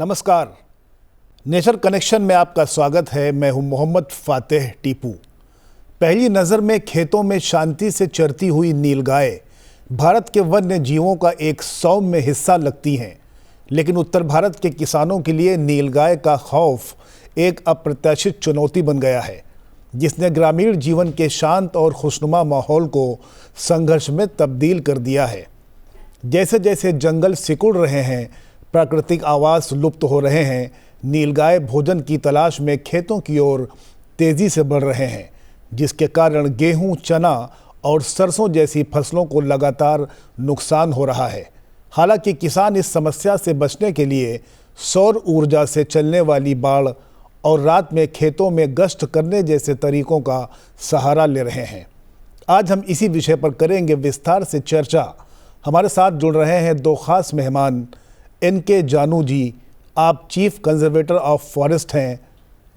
नमस्कार। Nature connection में आपका स्वागत है। मैं हूं मोहम्मद फातेह टीपू। पहली नज़र में खेतों में शांति से चरती हुई नीलगाय भारत के वन्य जीवों का एक सौम्य हिस्सा लगती हैं, लेकिन उत्तर भारत के किसानों के लिए नीलगाय का खौफ एक अप्रत्याशित चुनौती बन गया है, जिसने ग्रामीण जीवन के शांत और खुशनुमा माहौल को संघर्ष में तब्दील कर दिया है। जैसे जैसे जंगल सिकुड़ रहे हैं, प्राकृतिक आवास लुप्त हो रहे हैं, नीलगाय भोजन की तलाश में खेतों की ओर तेजी से बढ़ रहे हैं, जिसके कारण गेहूं, चना और सरसों जैसी फसलों को लगातार नुकसान हो रहा है। हालांकि किसान इस समस्या से बचने के लिए सौर ऊर्जा से चलने वाली बाड़ और रात में खेतों में गश्त करने जैसे तरीकों का सहारा ले रहे हैं। आज हम इसी विषय पर करेंगे विस्तार से चर्चा। हमारे साथ जुड़ रहे हैं दो खास मेहमान। एन.के. जानू जी, आप चीफ कंजर्वेटर ऑफ फॉरेस्ट हैं।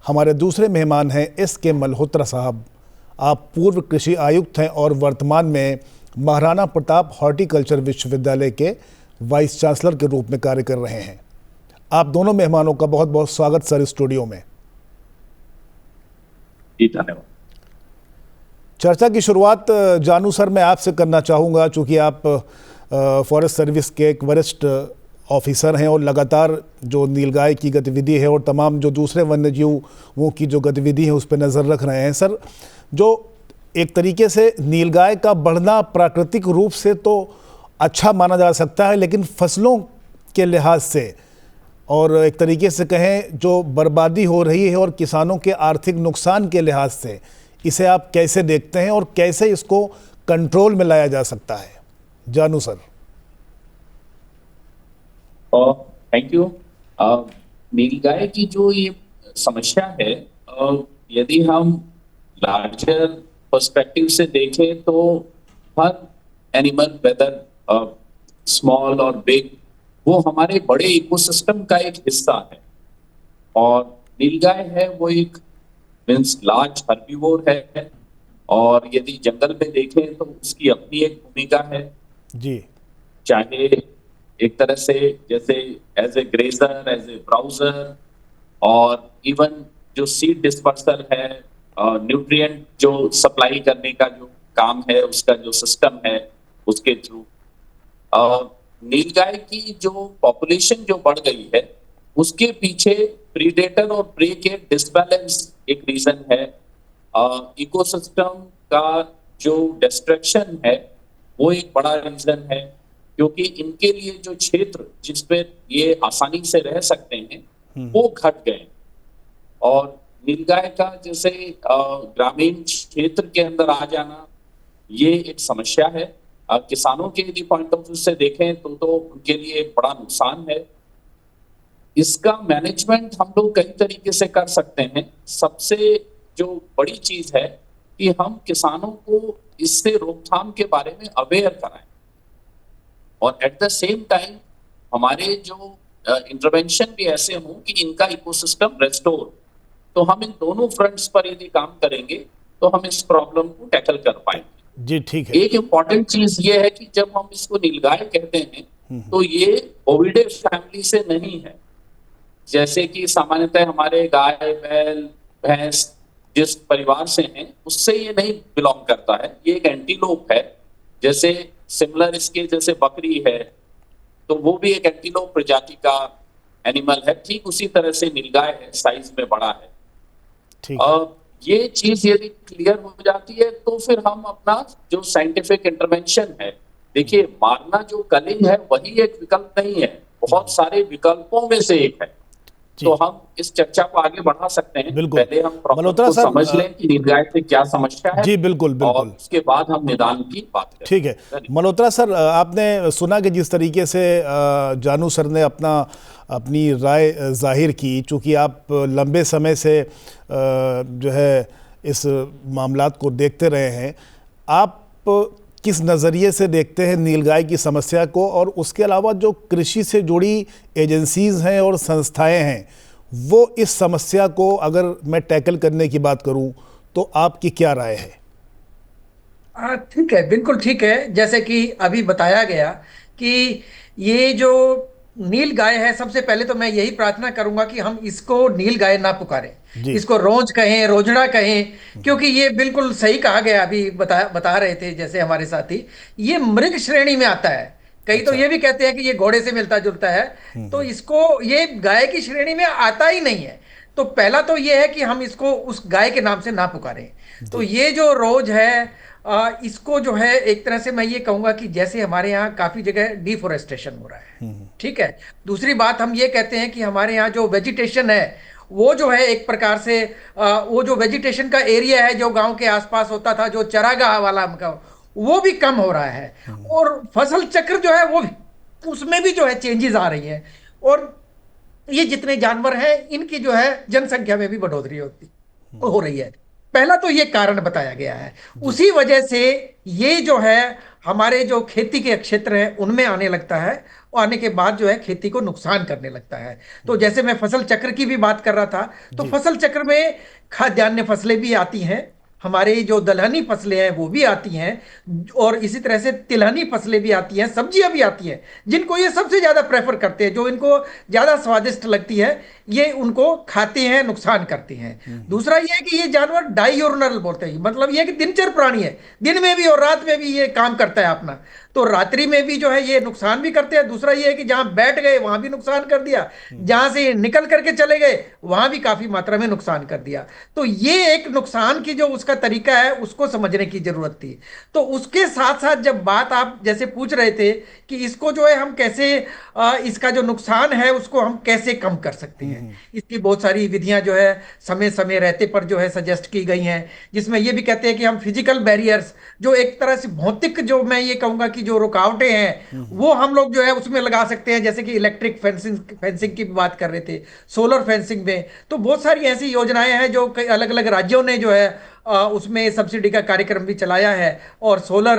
हमारे दूसरे मेहमान हैं एस.के. मल्होत्रा साहब, आप पूर्व कृषि आयुक्त हैं और वर्तमान में महाराणा प्रताप हॉर्टिकल्चर विश्वविद्यालय के वाइस चांसलर के रूप में कार्य कर रहे हैं। आप दोनों मेहमानों का बहुत बहुत स्वागत सर स्टूडियो में। धन्यवाद। चर्चा की शुरुआत जानू सर मैं आपसे करना चाहूँगा, चूँकि आप फॉरेस्ट सर्विस के एक वरिष्ठ ऑफिसर हैं और लगातार जो नीलगाय की गतिविधि है और तमाम जो दूसरे वन्य जीवों की जो गतिविधि है उस पर नज़र रख रहे हैं। सर, जो एक तरीके से नीलगाय का बढ़ना प्राकृतिक रूप से तो अच्छा माना जा सकता है, लेकिन फसलों के लिहाज से और एक तरीके से कहें जो बर्बादी हो रही है और किसानों के आर्थिक नुकसान के लिहाज से, इसे आप कैसे देखते हैं और कैसे इसको कंट्रोल में लाया जा सकता है? जानू सर। Thank you. नीलगाय की जो ये समस्या है, यदि हम लार्जर पर्सपेक्टिव से देखें तो हर एनिमल, वेदर स्मॉल और बिग, वो हमारे बड़े इकोसिस्टम का एक हिस्सा है। और नीलगाय है वो एक मीन्स लार्ज हर्बीवोर है, और यदि जंगल में देखें तो उसकी अपनी एक भूमिका है जी। चाहे एक तरह से जैसे as a grazer, as a browser, और इवन जो सीड डिस्पर्सर है, न्यूट्रिएंट जो सप्लाई करने का जो काम है, उसका जो सिस्टम है, उसके थ्रू नीलगाय की जो पॉपुलेशन जो बढ़ गई है, उसके पीछे प्रीडेटर और प्रे के डिसबैलेंस एक रीजन है। इकोसिस्टम का जो डिस्ट्रक्शन है वो एक बड़ा रीजन है, क्योंकि इनके लिए जो क्षेत्र जिस पे ये आसानी से रह सकते हैं वो घट गए। और नीलगाय का जैसे ग्रामीण क्षेत्र के अंदर आ जाना, ये एक समस्या है। किसानों के यदि पॉइंट ऑफ व्यू से देखें तो उनके लिए एक बड़ा नुकसान है। इसका मैनेजमेंट हम लोग कई तरीके से कर सकते हैं। सबसे जो बड़ी चीज है कि हम किसानों को इससे रोकथाम के बारे में अवेयर कराएं, और एट द सेम टाइम हमारे जो इंटरवेंशन भी ऐसे हों कि इनका इकोसिस्टम रेस्टोर। तो हम इन दोनों फ्रंट्स पर यदि काम करेंगे तो हम इस प्रॉब्लम को टैकल कर पाएंगे। जी, ठीक है। एक इम्पॉर्टेंट चीज ये है कि जब हम इसको नीलगाय कहते हैं तो ये ओविडे फैमिली से नहीं है। जैसे कि सामान्यतः हमारे गाय, बैल, भैंस जिस परिवार से हैं उससे ये नहीं बिलोंग करता है। ये एक एंटीलोप है। जैसे सिमिलर इसके जैसे बकरी है तो वो भी एक एंटीलोप प्रजाति का एनिमल है, ठीक उसी तरह से नीलगाय है, साइज में बड़ा है। ये चीज यदि क्लियर हो जाती है तो फिर हम अपना जो साइंटिफिक इंटरवेंशन है, देखिए मारना जो कलिंग है वही एक विकल्प नहीं है, बहुत सारे विकल्पों में से एक है। तो हम इस चर्चा को आगे बढ़ा सकते हैं। पहले हम प्रॉब्लम को समझ लें कि नीलगाय से क्या समस्या है। जी बिल्कुल बिल्कुल। और उसके बाद हम निदान की बात करें। ठीक है मल्होत्रा सर, आपने सुना कि जिस तरीके से जानू सर ने अपनी राय जाहिर की, चूँकि आप लंबे समय से जो है इस मामलात को देखते रहे हैं, आप किस नज़रिए से देखते हैं नीलगाय की समस्या को? और उसके अलावा जो कृषि से जुड़ी एजेंसीज़ हैं और संस्थाएं हैं, वो इस समस्या को अगर मैं टैकल करने की बात करूं तो आपकी क्या राय है? ठीक है, बिल्कुल ठीक है। जैसे कि अभी बताया गया कि ये जो नील गाय है, सबसे पहले तो मैं यही प्रार्थना करूंगा कि हम इसको नील गाय ना पुकारें, जी। इसको रोज कहें, रोजड़ा कहें, क्योंकि ये बिल्कुल सही कहा गया, अभी बता रहे थे जैसे हमारे साथी, ये मृग श्रेणी में आता है। कई तो अच्छा। ये भी कहते हैं कि ये घोड़े से मिलता जुलता है, तो इसको ये गाय की श्रेणी में आता ही नहीं है। तो पहला तो ये है कि हम इसको उस गाय के नाम से ना पुकारें। तो जी। ये जो रोज है, इसको जो है एक तरह से मैं ये कहूंगा कि जैसे हमारे यहाँ काफी जगह डिफोरेस्टेशन हो रहा है, ठीक है। दूसरी बात हम ये कहते हैं कि हमारे यहाँ जो वेजिटेशन है वो जो है एक प्रकार से वो जो वेजिटेशन का एरिया है जो गांव के आसपास होता था, जो चरागाह वाला वो भी कम हो रहा है। और फसल चक्र जो है वो भी, उसमें भी जो है चेंजेस आ रही है। और ये जितने जानवर हैं इनकी जो है जनसंख्या में भी बढ़ोतरी हो रही है। पहला तो ये कारण बताया गया है। उसी वजह से ये जो है हमारे जो खेती के क्षेत्र हैं उनमें आने लगता है, और आने के बाद जो है खेती को नुकसान करने लगता है। तो जैसे मैं फसल चक्र की भी बात कर रहा था, तो जी। फसल चक्र में खाद्यान्न फसलें भी आती हैं, हमारे जो दलहनी फसलें हैं वो भी आती हैं, और इसी तरह से तिलहनी फसलें भी आती हैं, सब्जियां भी आती हैं, जिनको ये सबसे ज्यादा प्रेफर करते हैं, जो इनको ज्यादा स्वादिष्ट लगती है, ये उनको खाते हैं, नुकसान करते हैं। दूसरा ये है कि ये जानवर डाईयूरनल बोलते हैं, मतलब ये कि दिनचर प्राणी है, दिन में भी और रात में भी ये काम करता है अपना। तो रात्रि में भी जो है ये नुकसान भी करते हैं। दूसरा ये है कि जहां बैठ गए वहां भी नुकसान कर दिया, जहां से निकल करके चले गए वहां भी काफी मात्रा में नुकसान कर दिया। तो ये एक नुकसान की जो उसका तरीका है उसको समझने की जरूरत थी। तो उसके साथ साथ जब बात आप जैसे पूछ रहे थे कि इसको जो है हम कैसे इसका जो नुकसान है उसको हम कैसे कम कर सकते हैं, इसकी बहुत सारी विधियां जो है समय समय रहते पर जो है सजेस्ट की गई हैं, जिसमें ये भी कहते हैं कि हम फिजिकल बैरियर्स, जो एक तरह से भौतिक, जो मैं ये कहूंगा कि जो रुकावटें हैं वो हम लोग जो है उसमें लगा सकते हैं। जैसे कि इलेक्ट्रिक फेंसिंग की बात कर रहे थे, सोलर फेंसिंग में, तो बहुत सारी ऐसी योजनाएं हैं जो कई अलग अलग राज्यों ने जो है उसमें सब्सिडी का कार्यक्रम भी चलाया है, और सोलर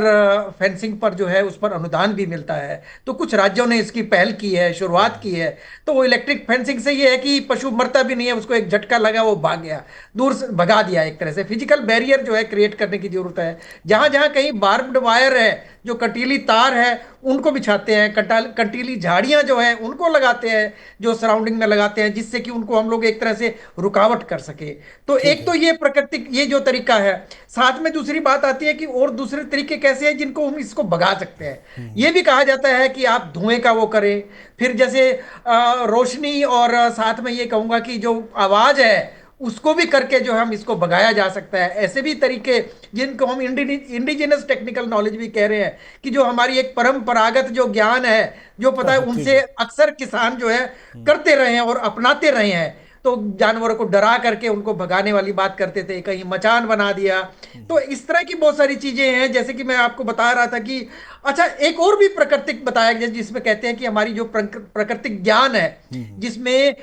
फेंसिंग पर जो है उस पर अनुदान भी मिलता है। तो कुछ राज्यों ने इसकी पहल की है, शुरुआत की है। तो वो इलेक्ट्रिक फेंसिंग से ये है कि पशु मरता भी नहीं है, उसको एक झटका लगा वो भाग गया, दूर से भगा दिया। एक तरह से फिजिकल बैरियर जो है क्रिएट करने की जरूरत है। जहां जहां कहीं बार्ब्ड वायर है, जो कटीली तार है उनको बिछाते हैं, कटीली झाड़ियां जो है उनको लगाते हैं, जो सराउंडिंग में लगाते हैं, जिससे कि उनको हम लोग एक तरह से रुकावट कर सके। तो एक तो ये प्राकृतिक ये जो तरीका है, साथ में दूसरी बात आती है कि और दूसरे तरीके कैसे हैं जिनको हम इसको भगा सकते हैं। ये भी कहा जाता है कि आप धुएं का वो करें, फिर जैसे रोशनी, और साथ में ये कहूंगा कि जो आवाज है उसको भी करके जो हम इसको भगाया जा सकता है। ऐसे भी तरीके जिनको हम इंडिजिनस टेक्निकल नॉलेज भी कह रहे हैं, कि जो हमारी एक परंपरागत जो ज्ञान है, जो पता है उनसे अक्सर किसान जो है करते रहे हैं और अपनाते रहे हैं। तो जानवरों को डरा करके उनको भगाने वाली बात करते थे, कहीं मचान बना दिया। तो इस तरह की बहुत सारी चीजें हैं, जैसे कि मैं आपको बता रहा था कि अच्छा एक और भी प्राकृतिक बताया गया, जिसमें कहते हैं कि हमारी जो प्राकृतिक ज्ञान है, जिसमें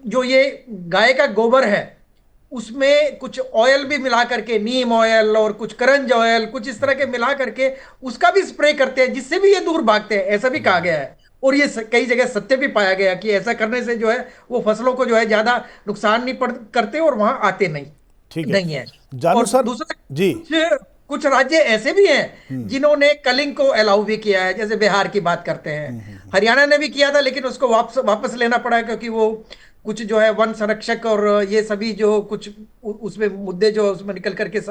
जो ये गाय का गोबर है उसमें कुछ ऑयल भी मिला करके, नीम ऑयल और कुछ करंज ऑयल, कुछ इस तरह के मिला करके उसका भी स्प्रे करते हैं, जिससे भी ये दूर भागते हैं, ऐसा भी कहा गया है। और ये कई जगह सत्य भी पाया गया कि ऐसा करने से जो है वो फसलों को जो है ज्यादा नुकसान नहीं करते और वहां आते नहीं ठीक है। नहीं है। जानू और सर दूसरा जी। कुछ राज्य ऐसे भी हैं जिन्होंने कलिंग को अलाउ भी किया है, जैसे बिहार की बात करते हैं, हरियाणा ने भी किया था, लेकिन उसको वापस लेना पड़ा, क्योंकि वो कुछ जो है वन संरक्षक और ये सभी जो कुछ उसमें मुद्दे जो उसमें निकल करके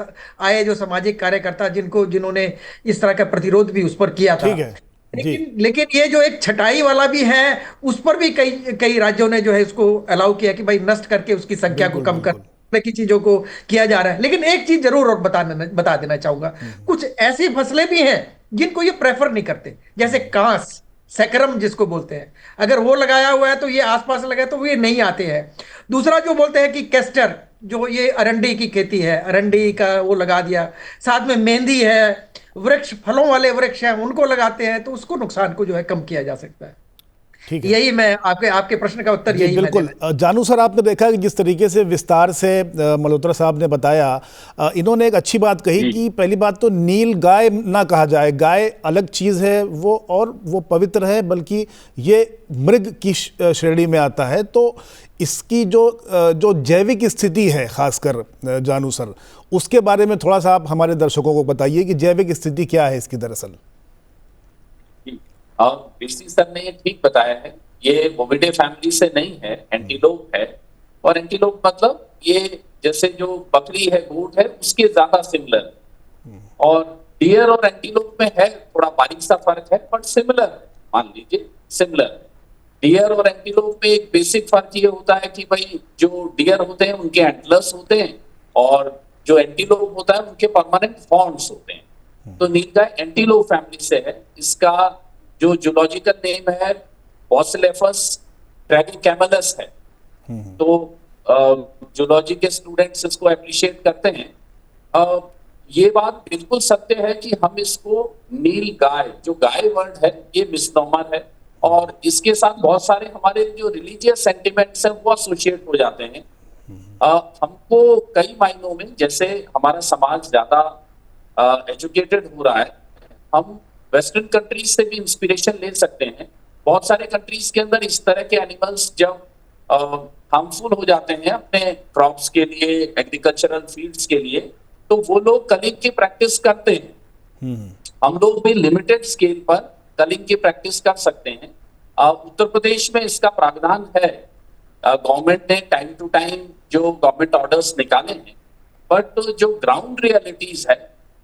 आए, जो सामाजिक कार्यकर्ता जिन्होंने इस तरह का प्रतिरोध भी उस पर किया था। ठीक है जी। लेकिन ये जो एक छटाई वाला भी है, उस पर भी कई कई राज्यों ने जो है इसको अलाउ किया कि भाई नष्ट करके उसकी संख्या को कम करने की चीजों को किया जा रहा है। लेकिन एक चीज जरूर और बता देना चाहूंगा, कुछ ऐसी फसलें भी हैं जिनको ये प्रेफर नहीं करते, जैसे कांस, सैकरम जिसको बोलते हैं, अगर वो लगाया हुआ है तो ये आसपास लगा तो ये नहीं आते हैं। दूसरा जो बोलते हैं कि कैस्टर, जो ये अरंडी की खेती है, अरंडी का वो लगा दिया, साथ में मेहंदी है, वृक्ष, फलों वाले वृक्ष हैं उनको लगाते हैं, तो उसको नुकसान को जो है कम किया जा सकता है। ठीक है। यही मैं आपके प्रश्न का उत्तर जी यही बिल्कुल। जानू सर, आपने देखा कि जिस तरीके से विस्तार से मल्होत्रा साहब ने बताया, इन्होंने एक अच्छी बात कही कि पहली बात तो नील गाय ना कहा जाए, गाय अलग चीज़ है वो, और वो पवित्र है, बल्कि ये मृग की श्रेणी में आता है। तो इसकी जो जैविक स्थिति है, खासकर जानू सर, उसके बारे में थोड़ा सा आप हमारे दर्शकों को बताइए कि जैविक स्थिति क्या है इसकी दरअसल। और ऋषि सर ने ये ठीक बताया है, ये बोविडे फैमिली से नहीं है, एंटीलोप है। और एंटीलोप मतलब ये जैसे जो बकरी है, गोट है, उसके ज्यादा सिमिलर। और डियर और एंटीलोप में है थोड़ा बारीक सा फर्क है, बट सिमिलर है, मान लीजिए सिमिलर है। डियर और एंटीलोप में एक बेसिक फर्क ये होता है कि भाई जो डियर होते हैं उनके एंटलर्स होते हैं, और जो एंटीलोप होता है उनके परमानेंट हॉर्न्स होते हैं। तो नीलगाय एंटीलोप फैमिली से है। इसका जो जूलॉजिकल नेम है बॉसिलेफस ट्रैगिकैमलस है। तो जूलॉजी के स्टूडेंट्स इसको अप्रिशिएट करते हैं। ये बात बिल्कुल सत्य है कि हम इसको नील गाय, जो गाय वर्ड है, ये मिसनोमर है, और इसके साथ बहुत सारे हमारे जो रिलीजियस सेंटिमेंट्स हैं वो एसोसिएट हो जाते हैं। हमको कई मायनों में, जैसे हमारा समाज ज्यादा एजुकेटेड हो रहा है, हम वेस्टर्न कंट्रीज से भी इंस्पिरेशन ले सकते हैं। बहुत सारे कंट्रीज के अंदर इस तरह के एनिमल्स जब हार्मफुल हो जाते हैं अपने क्रॉप्स के लिए, एग्रीकल्चरल फील्ड्स के लिए, तो वो लोग कलिंग की प्रैक्टिस करते हैं। हम लोग भी लिमिटेड स्केल पर कलिंग की प्रैक्टिस कर सकते हैं। उत्तर प्रदेश में इसका प्रावधान है। गवर्नमेंट ने टाइम टू टाइम जो गवर्नमेंट ऑर्डर्स निकाले हैं, बट जो ग्राउंड रियलिटीज है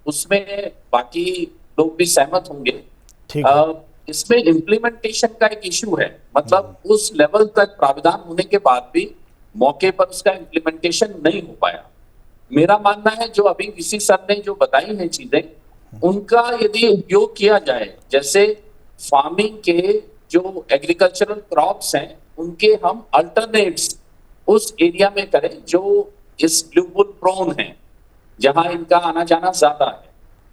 उसमें बाकी लोग भी सहमत होंगे। ठीक है। इसमें इम्प्लीमेंटेशन का एक इशू है, मतलब उस लेवल तक प्रावधान होने के बाद भी मौके पर उसका इम्प्लीमेंटेशन नहीं हो पाया। मेरा मानना है जो अभी वीसी सर ने जो बताई हैं चीजें, उनका यदि उपयोग किया जाए, जैसे फार्मिंग के जो एग्रीकल्चरल क्रॉप्स हैं उनके हम अल्टरनेट्स उस एरिया में करें जो इस ब्लू बुल प्रोन है, जहां इनका आना जाना ज्यादा है।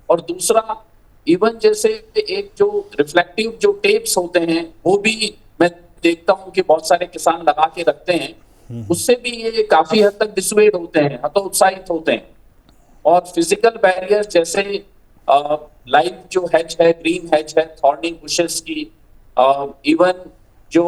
और दूसरा, इवन जैसे एक जो रिफ्लेक्टिव जो टेप्स होते हैं वो भी मैं देखता हूं कि बहुत सारे किसान लगा के रखते हैं, उससे भी ये काफी हद तक डिसुएड होते हैं, हतोत्साहित होते हैं। और फिजिकल बैरियर जैसे लाइव जो हेज है, ग्रीन हेज है, थॉर्नी बुशेस की, इवन जो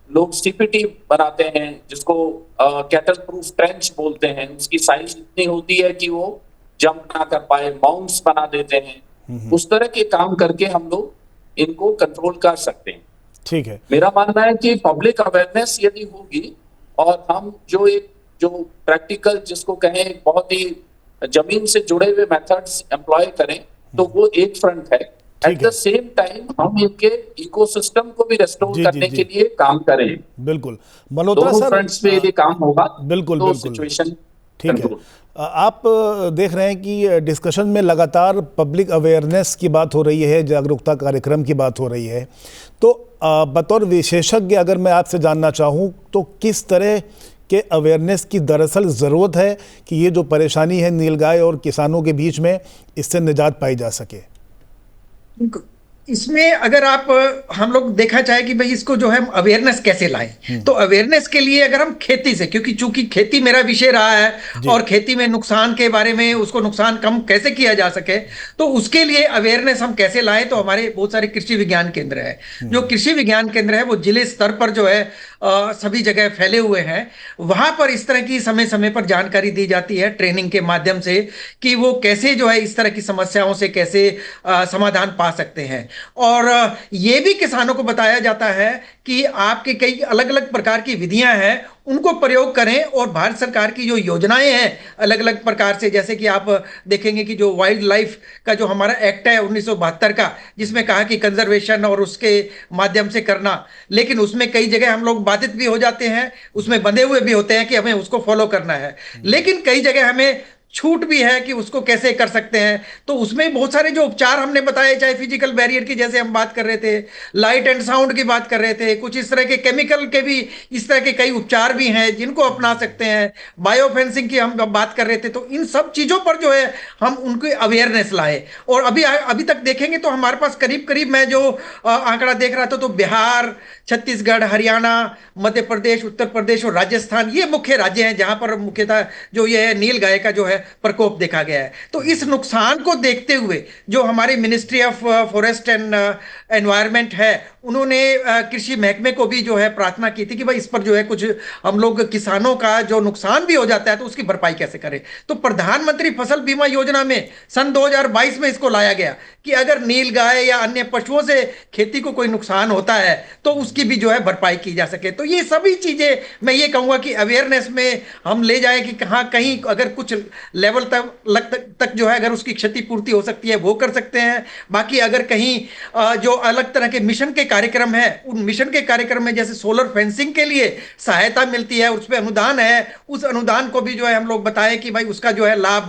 लोग सीपीटी बनाते हैं जिसको कैटल प्रूफ ट्रेंच बोलते हैं, उसकी साइज इतनी होती है कि वो जंप ना कर पाए, माउंट्स बना देते हैं। उस तरह के काम करके हम लोग इनको कंट्रोल कर सकते हैं। ठीक है। मेरा मानना है कि पब्लिक अवेयरनेस यदि होगी और हम जो प्रैक्टिकल जिसको कहें बहुत ही जमीन से जुड़े हुए मेथड्स एम्प्लॉय करें, तो वो एक फ्रंट है। एट द सेम टाइम हम इनके इकोसिस्टम को भी रेस्टोर करने के लिए काम करें। बिल्कुल मल्होत्रा दोनों सर, फ्रंट्स पे यदि काम होगा बिल्कुल तो बिल्कुल सिचुएशन ठीक है। आप देख रहे हैं कि डिस्कशन में लगातार पब्लिक अवेयरनेस की बात हो रही है, जागरूकता कार्यक्रम की बात हो रही है। तो बतौर विशेषज्ञ अगर मैं आपसे जानना चाहूँ तो किस तरह के अवेयरनेस की दरअसल ज़रूरत है कि ये जो परेशानी है नीलगाय और किसानों के बीच में, इससे निजात पाई जा सके? इसमें अगर आप हम लोग देखा चाहे कि भाई इसको जो है अवेयरनेस कैसे लाएं, तो अवेयरनेस के लिए अगर हम खेती से, क्योंकि चूंकि खेती मेरा विषय रहा है और खेती में नुकसान के बारे में, उसको नुकसान कम कैसे किया जा सके, तो उसके लिए अवेयरनेस हम कैसे लाएं, तो हमारे बहुत सारे कृषि विज्ञान केंद्र है। जो कृषि विज्ञान केंद्र है वो जिले स्तर पर जो है सभी जगह फैले हुए हैं। वहां पर इस तरह की समय समय पर जानकारी दी जाती है ट्रेनिंग के माध्यम से कि वो कैसे जो है इस तरह की समस्याओं से कैसे समाधान पा सकते हैं। और ये भी किसानों को बताया जाता है कि आपके कई अलग अलग प्रकार की विधियां हैं, उनको प्रयोग करें। और भारत सरकार की जो योजनाएं हैं अलग अलग प्रकार से, जैसे कि आप देखेंगे कि जो वाइल्ड लाइफ का जो हमारा एक्ट है 1972 का, जिसमें कहा कि कंजर्वेशन और उसके माध्यम से करना, लेकिन उसमें कई जगह हम लोग बाधित भी हो जाते हैं, उसमें बंधे हुए भी होते हैं कि हमें उसको फॉलो करना है, लेकिन कई जगह हमें छूट भी है कि उसको कैसे कर सकते हैं। तो उसमें बहुत सारे जो उपचार हमने बताए, चाहे फिजिकल बैरियर की जैसे हम बात कर रहे थे, लाइट एंड साउंड की बात कर रहे थे, कुछ इस तरह के केमिकल के भी इस तरह के कई उपचार भी हैं जिनको अपना सकते हैं, बायोफेंसिंग की हम बात कर रहे थे। तो इन सब चीजों पर जो है हम उनकी अवेयरनेस लाए। और अभी तक देखेंगे तो हमारे पास करीब करीब मैं जो आंकड़ा देख रहा था, तो बिहार, छत्तीसगढ़, हरियाणा, मध्य प्रदेश, उत्तर प्रदेश और राजस्थान, ये मुख्य राज्य हैं जहां पर मुख्यतः जो ये नील गाय का जो है प्रकोप देखा गया है। तो इस नुकसान को देखते हुए जो हमारी ministry of forest and environment है, उन्होंने कृषि महकमे को भी जो है प्रार्थना की थी कि भाई इस पर जो है कुछ हम लोग किसानों का जो नुकसान भी हो जाता है तो उसकी भरपाई कैसे करें। तो प्रधानमंत्री फसल बीमा योजना में सन 2022 में इसको लाया गया कि अगर नीलगाय या अन्य पशुओं से खेती को कोई नुकसान होता है तो उसकी भी जो है भरपाई की जा सके। तो ये सभी चीजें मैं ये कहूंगा कि अवेयरनेस में हम ले जाए कि कहाँ कहीं अगर कुछ लेवल तक जो है अगर उसकी क्षतिपूर्ति हो सकती है वो कर सकते हैं। बाकी अगर कहीं जो अलग तरह के मिशन के कार्यक्रम है, उन मिशन के कार्यक्रम में जैसे सोलर फेंसिंग के लिए सहायता मिलती है, उस पर अनुदान है, उस अनुदान को भी जो है हम लोग बताएं कि भाई उसका जो है लाभ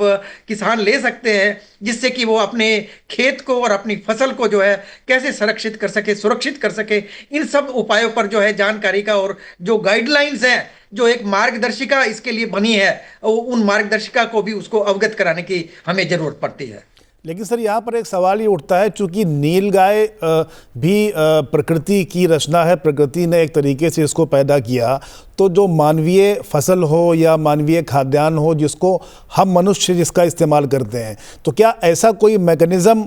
किसान ले सकते हैं, जिससे कि वो अपने खेत को और अपनी फसल को जो है कैसे संरक्षित कर सके, सुरक्षित कर सके। इन सब उपायों पर जो है जानकारी का और जो गाइडलाइंस है, जो एक मार्गदर्शिका इसके लिए बनी है, उन मार्गदर्शिका को भी उसको अवगत कराने की हमें जरूरत पड़ती है। लेकिन सर यहाँ पर एक सवाल ये उठता है, चूंकि नीलगाय भी प्रकृति की रचना है, प्रकृति ने एक तरीके से इसको पैदा किया, तो जो मानवीय फसल हो या मानवीय खाद्यान्न हो जिसको हम मनुष्य जिसका इस्तेमाल करते हैं, तो क्या ऐसा कोई मैकेनिज़्म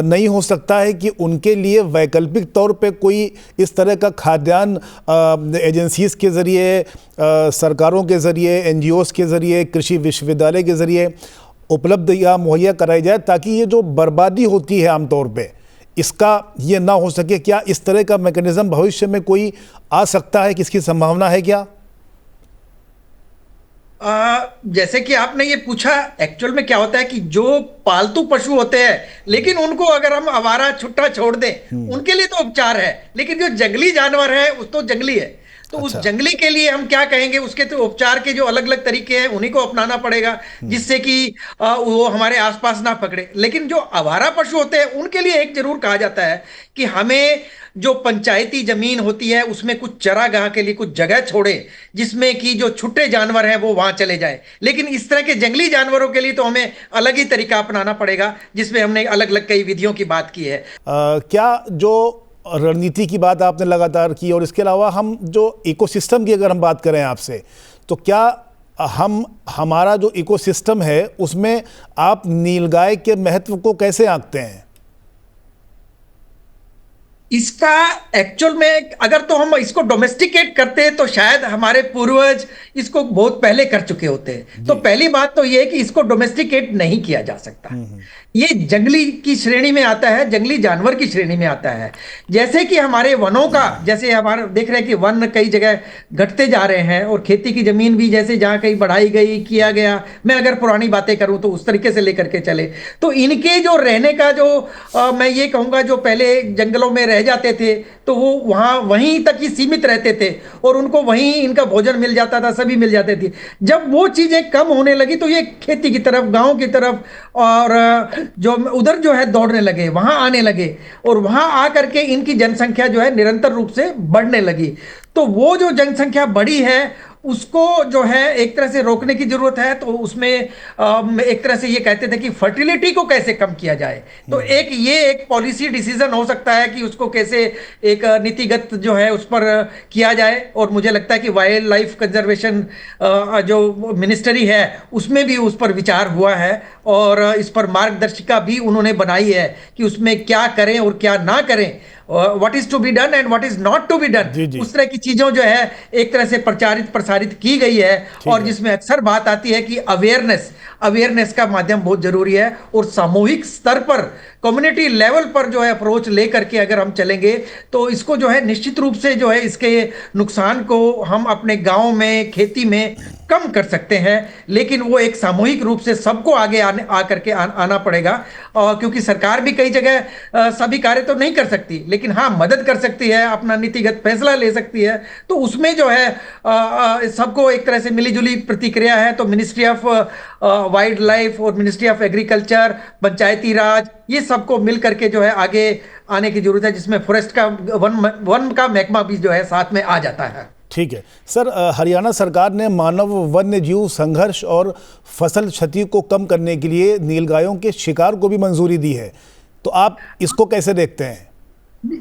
नहीं हो सकता है कि उनके लिए वैकल्पिक तौर पे कोई इस तरह का खाद्यान्न एजेंसीज के ज़रिए, सरकारों के ज़रिए, एनजीओज़ के ज़रिए, कृषि विश्वविद्यालय के ज़रिए उपलब्ध या मुहैया कराई जाए, ताकि ये जो बर्बादी होती है आमतौर पे इसका ये ना हो सके? क्या इस तरह का मैकेनिज्म भविष्य में कोई आ सकता है, किसकी संभावना है क्या? जैसे कि आपने ये पूछा, एक्चुअल में क्या होता है कि जो पालतू पशु होते हैं, लेकिन उनको अगर हम आवारा छुट्टा छोड़ दें उनके लिए तो उपचार है, लेकिन जो जंगली जानवर है उस तो जंगली है, तो उस जंगली के लिए हम क्या कहेंगे, उसके तो उपचार के जो अलग अलग तरीके हैं उन्हीं को अपनाना पड़ेगा, जिससे कि वो हमारे आसपास ना पकड़े। लेकिन जो आवारा पशु होते हैं उनके लिए एक जरूर कहा जाता है कि हमें जो पंचायती जमीन होती है उसमें कुछ चरागाह के लिए कुछ जगह छोड़े, जिसमें कि जो छुट्टे जानवर हैं वो वहां चले जाएं। लेकिन इस तरह के जंगली जानवरों के लिए तो हमें अलग ही तरीका अपनाना पड़ेगा, जिसमें हमने अलग अलग कई विधियों की बात की है। क्या जो रणनीति की बात आपने लगातार की, और इसके अलावा हम जो इकोसिस्टम की अगर हम बात करें आपसे, तो क्या हमारा जो इकोसिस्टम है उसमें आप नीलगाय के महत्व को कैसे आंकते हैं? इसका एक्चुअल में अगर तो हम इसको डोमेस्टिकेट करते हैं तो शायद हमारे पूर्वज इसको बहुत पहले कर चुके होते हैं। तो पहली बात तो यह है कि इसको डोमेस्टिकेट नहीं किया जा सकता, ये जंगली की श्रेणी में आता है, जंगली जानवर की श्रेणी में आता है। जैसे कि हमारे वनों का, जैसे हमारे देख रहे हैं कि वन कई जगह घटते जा रहे हैं और खेती की जमीन भी जैसे जहां कहीं बढ़ाई गई, किया गया, मैं अगर पुरानी बातें करूं तो उस तरीके से लेकर के चले, तो इनके जो रहने का जो मैं ये कहूंगा जो पहले जंगलों में रह जाते थे तो वो वहीं तक ही सीमित रहते थे और उनको वहीं इनका भोजन मिल जाता था, सभी मिल जाते थे। जब वो चीजें कम होने लगी तो ये खेती की तरफ, गांव की तरफ और जो उधर जो है दौड़ने लगे, वहां आने लगे और वहां आकर के इनकी जनसंख्या जो है निरंतर रूप से बढ़ने लगी। तो वो जो जनसंख्या बढ़ी है उसको जो है एक तरह से रोकने की जरूरत है। तो उसमें एक तरह से ये कहते थे कि फर्टिलिटी को कैसे कम किया जाए, तो एक पॉलिसी डिसीजन हो सकता है कि उसको कैसे एक नीतिगत जो है उस पर किया जाए। और मुझे लगता है कि वाइल्ड लाइफ कंजर्वेशन जो मिनिस्ट्री है उसमें भी उस पर विचार हुआ है और इस पर मार्गदर्शिका भी उन्होंने बनाई है कि उसमें क्या करें और क्या ना करें, what is to be done and what is not to be done. उस तरह की चीजों जो है एक तरह से प्रसारित की गई है और जिसमें अक्सर बात आती है कि अवेयरनेस का माध्यम बहुत जरूरी है और सामूहिक स्तर पर, कम्युनिटी लेवल पर जो है अप्रोच लेकर के अगर हम चलेंगे तो इसको जो है निश्चित रूप से जो है इसके नुकसान को हम अपने गांव में, खेती में कम कर सकते हैं। लेकिन वो एक सामूहिक रूप से सबको आगे आना पड़ेगा, क्योंकि सरकार भी कई जगह सभी कार्य तो नहीं कर सकती, लेकिन हाँ मदद कर सकती है, अपना नीतिगत फैसला ले सकती है। तो उसमें जो है सबको एक तरह से मिलीजुली प्रतिक्रिया है। तो मिनिस्ट्री ऑफ वाइल्ड लाइफ और मिनिस्ट्री ऑफ एग्रीकल्चर, पंचायती राज, ये सबको मिल करके जो है आगे आने की जरूरत है, जिसमें फॉरेस्ट का वन का महकमा भी जो है साथ में आ जाता है। ठीक है सर, हरियाणा सरकार ने मानव वन्य जीव संघर्ष और फसल क्षति को कम करने के लिए नीलगायों के शिकार को भी मंजूरी दी है, तो आप इसको कैसे देखते हैं?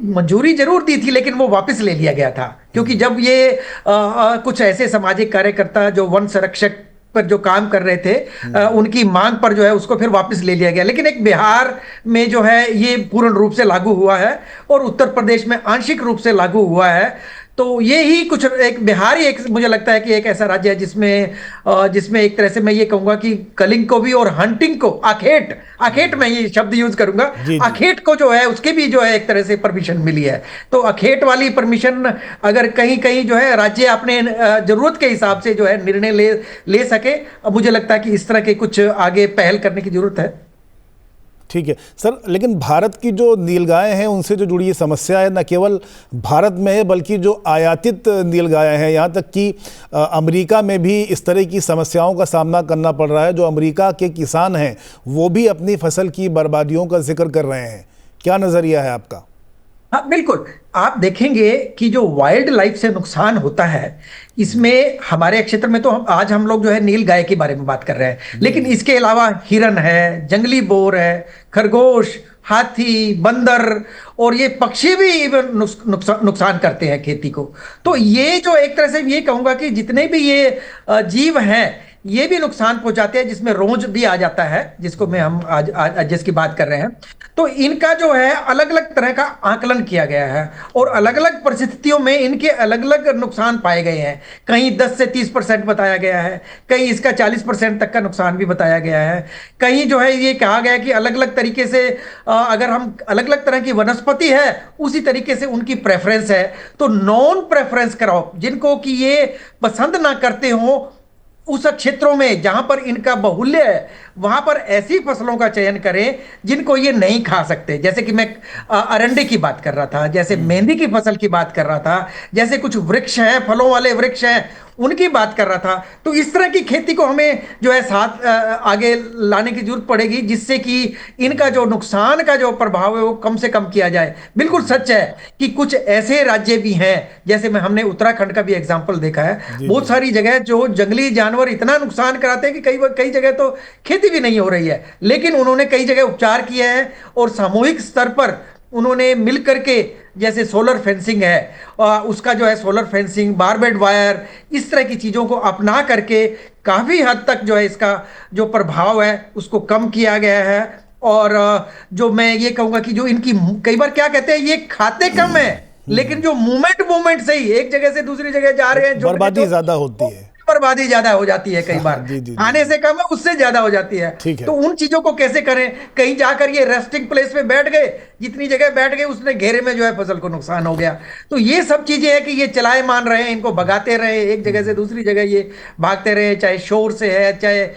मंजूरी जरूर दी थी लेकिन वो वापस ले लिया गया था, क्योंकि जब ये कुछ ऐसे सामाजिक कार्यकर्ता जो वन संरक्षक पर जो काम कर रहे थे उनकी मांग पर जो है उसको फिर वापस ले लिया गया। लेकिन एक बिहार में जो है ये पूर्ण रूप से लागू हुआ है और उत्तर प्रदेश में आंशिक रूप से लागू हुआ है। तो ये ही कुछ, एक बिहार ही एक मुझे लगता है कि एक ऐसा राज्य है जिसमें एक तरह से मैं ये कहूंगा कि कलिंग को भी और हंटिंग को, आखेट मैं ये शब्द यूज करूंगा, जी, जी। आखेट को जो है उसके भी जो है एक तरह से परमिशन मिली है। तो अखेट वाली परमिशन अगर कहीं कहीं जो है राज्य अपने जरूरत के हिसाब से जो है निर्णय ले सके, अब मुझे लगता है कि इस तरह के कुछ आगे पहल करने की जरूरत है। ठीक है सर, लेकिन भारत की जो नीलगायें हैं उनसे जो जुड़ी ये समस्या है न केवल भारत में है बल्कि जो आयातित नीलगायें हैं, यहाँ तक कि अमेरिका में भी इस तरह की समस्याओं का सामना करना पड़ रहा है। जो अमेरिका के किसान हैं वो भी अपनी फसल की बर्बादियों का जिक्र कर रहे हैं। क्या नज़रिया है आपका? हाँ बिल्कुल, आप देखेंगे कि जो वाइल्ड लाइफ से नुकसान होता है इसमें हमारे क्षेत्र में तो आज हम लोग जो है नील गाय के बारे में बात कर रहे हैं, लेकिन इसके अलावा हिरन है, जंगली बोर है, खरगोश, हाथी, बंदर और ये पक्षी भी नुकसान करते हैं खेती को। तो ये जो एक तरह से ये कहूंगा कि जितने भी ये जीव हैं ये भी नुकसान पहुंचाते हैं, जिसमें रोज भी आ जाता है जिसको हम आज जिसकी बात कर रहे हैं। तो इनका जो है अलग अलग तरह का आकलन किया गया है और अलग अलग परिस्थितियों में इनके अलग अलग नुकसान पाए गए हैं। कहीं 10 से 30% बताया गया है, कहीं इसका 40% तक का नुकसान भी बताया गया है। कहीं जो है ये कहा गया है कि अलग अलग तरीके से अगर हम अलग अलग तरह की वनस्पति है उसी तरीके से उनकी प्रेफरेंस है। तो नॉन प्रेफरेंस क्रॉप जिनको कि ये पसंद ना करते हो उस क्षेत्रों में जहां पर इनका बाहुल्य है वहां पर ऐसी फसलों का चयन करें जिनको ये नहीं खा सकते। जैसे कि मैं अरंडी की बात कर रहा था, जैसे मेहंदी की फसल की बात कर रहा था, जैसे कुछ वृक्ष हैं, फलों वाले वृक्ष हैं, उनकी बात कर रहा था। तो इस तरह की खेती को हमें जो है साथ आगे लाने की जरूरत पड़ेगी जिससे कि इनका जो नुकसान का जो प्रभाव है वो कम से कम किया जाए। बिल्कुल सच है कि कुछ ऐसे राज्य भी हैं, जैसे में हमने उत्तराखंड का भी एग्जाम्पल देखा है, बहुत सारी जगह जो जंगली जानवर इतना नुकसान कराते हैं कि कई जगह तो खेती भी नहीं हो रही है, लेकिन उन्होंने कई जगह उपचार किए हैं और सामूहिक स्तर पर उन्होंने मिल करके, जैसे सोलर फेंसिंग है उसका जो है सोलर फेंसिंग, बारबेड वायर, इस तरह की चीज़ों को अपना करके काफ़ी हद तक जो है इसका जो प्रभाव है उसको कम किया गया है। और जो मैं ये कहूँगा कि जो इनकी कई बार क्या कहते हैं, ये खाते कम है लेकिन जो मूवमेंट से ही एक जगह से दूसरी जगह जा रहे हैं, बर्बादी ज़्यादा होती है, बर्बादी ज्यादा हो जाती है कई बार। जी, जी, खाने से कम है उससे ज्यादा हो जाती है। ठीक है। तो उन चीजों को कैसे करें, कहीं जाकर ये रेस्टिंग प्लेस पे बैठ गए, जितनी जगह बैठ गए उसने घेरे में जो है फसल को नुकसान हो गया। तो ये सब चीजें हैं कि ये चलाए मान रहे हैं, इनको भगाते रहे, एक जगह से दूसरी जगह ये भागते रहे, चाहे शोर से है, चाहे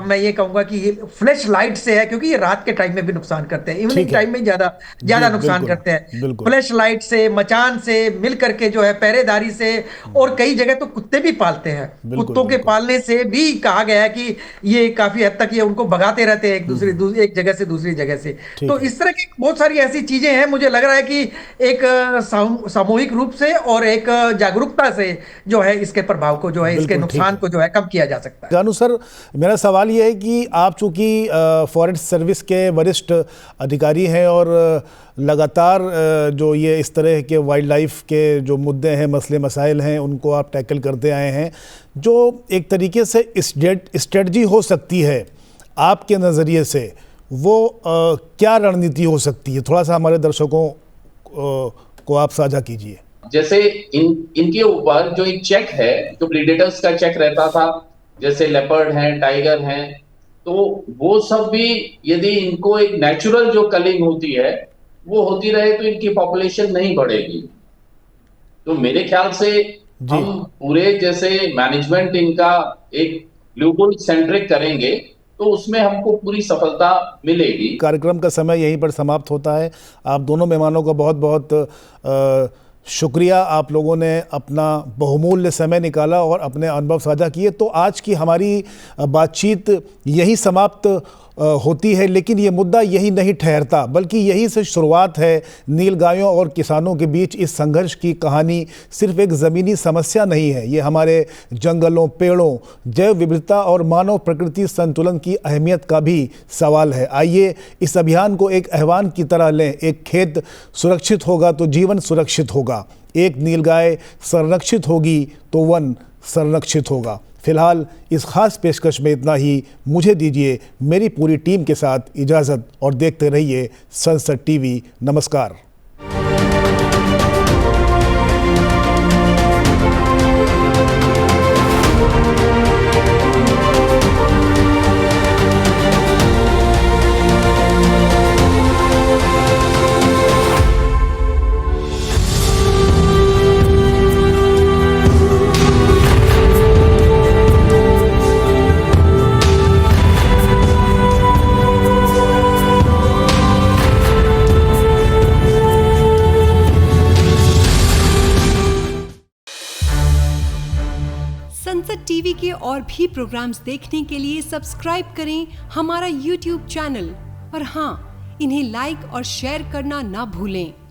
मैं ये कहूंगा कि फ्लैश लाइट से है, क्योंकि ये रात के टाइम में भी नुकसान करते हैं, इवनिंग टाइम में ज्यादा नुकसान करते हैं। फ्लैश लाइट से, मचान से मिल करके जो है पहरेदारी से, और कई जगह तो कुत्ते भी पालते हैं, कुत्तों के पालने से भी कहा गया है कि ये काफी हद तक ये उनको भगाते रहते हैं एक जगह से दूसरी जगह से। तो इस तरह की बहुत सारी ऐसी चीजें हैं, मुझे लग रहा है कि एक सामूहिक रूप से और एक जागरूकता से जो है इसके प्रभाव को जो है, इसके नुकसान को जो है कम किया जा सकता है। जानू सर, मेरा सवाल ये है कि आप चूंकि फॉरेस्ट सर्विस के वरिष्ठ अधिकारी हैं और लगातार जो ये इस तरह के वाइल्ड लाइफ के जो मुद्दे हैं, मसले मसाइल हैं, उनको आप टैकल करते आए हैं, जो एक तरीके से स्ट्रेटजी हो सकती है आपके नज़रिए से, वो क्या रणनीति हो सकती है? थोड़ा सा हमारे दर्शकों को आप साझा कीजिए। जैसे इनके ऊपर जो एक चेक है, जो प्रीडेटर्स का चेक रहता था, जैसे लेपर्ड हैं, टाइगर हैं, तो वो सब भी यदि इनको एक नेचुरल जो कलिंग होती है वो होती रहे तो इनकी पॉपुलेशन नहीं बढ़ेगी। तो मेरे ख्याल से हम पूरे जैसे मैनेजमेंट इनका एक ग्लोबल सेंट्रिक करेंगे तो उसमें हमको पूरी सफलता मिलेगी। कार्यक्रम का समय यहीं पर समाप्त होता है। आप दोनों मेहमानों का बहुत बहुत शुक्रिया, आप लोगों ने अपना बहुमूल्य समय निकाला और अपने अनुभव साझा किए। तो आज की हमारी बातचीत यही समाप्त होती है, लेकिन ये मुद्दा यही नहीं ठहरता, बल्कि यही से शुरुआत है। नीलगायों और किसानों के बीच इस संघर्ष की कहानी सिर्फ एक ज़मीनी समस्या नहीं है, ये हमारे जंगलों, पेड़ों, जैव विविधता और मानव प्रकृति संतुलन की अहमियत का भी सवाल है। आइए इस अभियान को एक आह्वान की तरह लें। एक खेत सुरक्षित होगा तो जीवन सुरक्षित होगा, एक नीलगाय संरक्षित होगी तो वन संरक्षित होगा। फिलहाल इस खास पेशकश में इतना ही। मुझे दीजिए मेरी पूरी टीम के साथ इजाज़त और देखते रहिए संसद टीवी। नमस्कार। संसद टीवी के और भी प्रोग्राम्स देखने के लिए सब्सक्राइब करें हमारा YouTube चैनल और हाँ, इन्हें लाइक और शेयर करना ना भूलें।